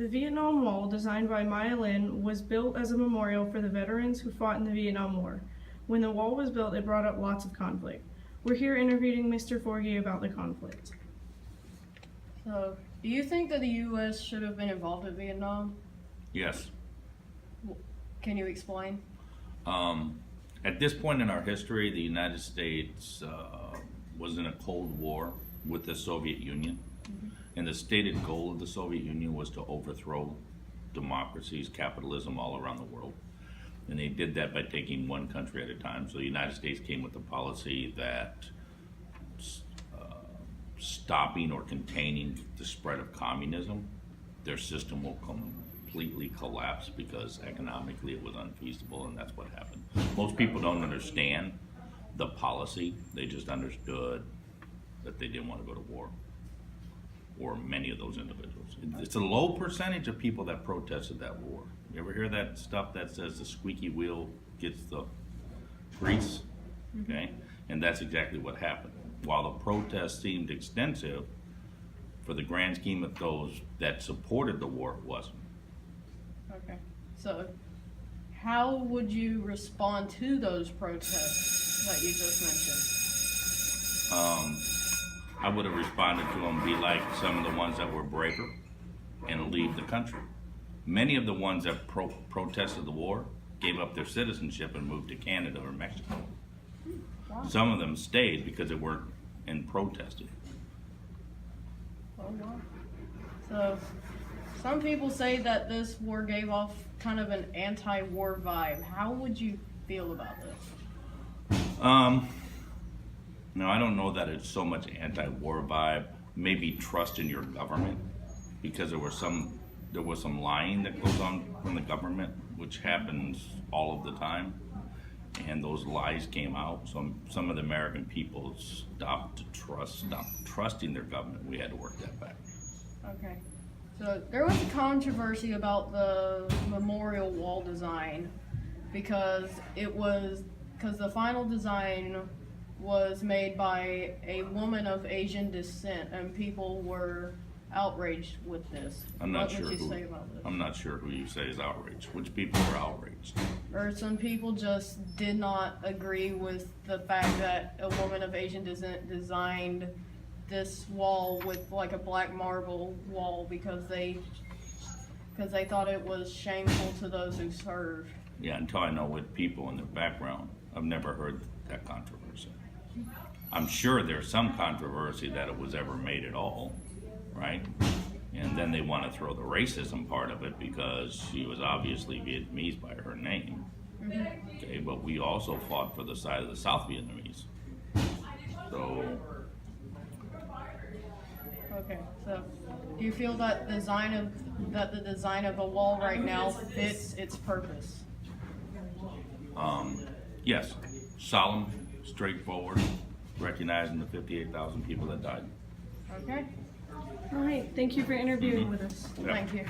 The Vietnam Wall, designed by Maya Lin, was built as a memorial for the veterans who fought in the Vietnam War. When the wall was built, it brought up lots of conflict. We're here interviewing Mr. Forgey about the conflict. So, do you think that the U.S. should have been involved in Vietnam? Yes. Can you explain? At this point in our history, the United States was in a Cold War with the Soviet Union. And the stated goal of the Soviet Union was to overthrow democracies, capitalism all around the world. And they did that by taking one country at a time. So the United States came with a policy that stopping or containing the spread of communism, their system will completely collapse because economically it was unfeasible, and that's what happened. Most people don't understand the policy. They just understood that they didn't want to go to war, or many of those individuals. It's a low percentage of people that protested that war. You ever hear that stuff that says the squeaky wheel gets the grease? Okay? And that's exactly what happened. While the protests seemed extensive, for the grand scheme of those that supported the war, it wasn't. Okay. So, how would you respond to those protests that you just mentioned? I would have responded to them, be like some of the ones that were braver and leave the country. Many of the ones that protested the war gave up their citizenship and moved to Canada or Mexico. Wow. Some of them stayed because they weren't and protested. Oh, wow. So, some people say that this war gave off kind of an anti-war vibe. How would you feel about this? No, I don't know that it's so much anti-war vibe. Maybe trust in your government, because there was some lying that goes on from the government, which happens all of the time, and those lies came out. So some of the American people stopped trusting their government. We had to work that back. Okay. So there was a controversy about the memorial wall design because the final design was made by a woman of Asian descent, and people were outraged with this. I'm not what sure would you who. say about this? I'm not sure who you say is outraged. Which people are outraged? Or some people just did not agree with the fact that a woman of Asian descent designed this wall with like a black marble wall because they thought it was shameful to those who served. Yeah, until I know what people in their background. I've never heard that controversy. I'm sure there's some controversy that it was ever made at all, right? And then they want to throw the racism part of it because she was obviously Vietnamese by her name. Okay, but we also fought for the side of the South Vietnamese. So, Okay, so do you feel that the design of the wall right now fits its purpose? yes, solemn, straightforward, recognizing the 58,000 people that died. Okay, All right, thank you for interviewing with us. Yeah. thank you.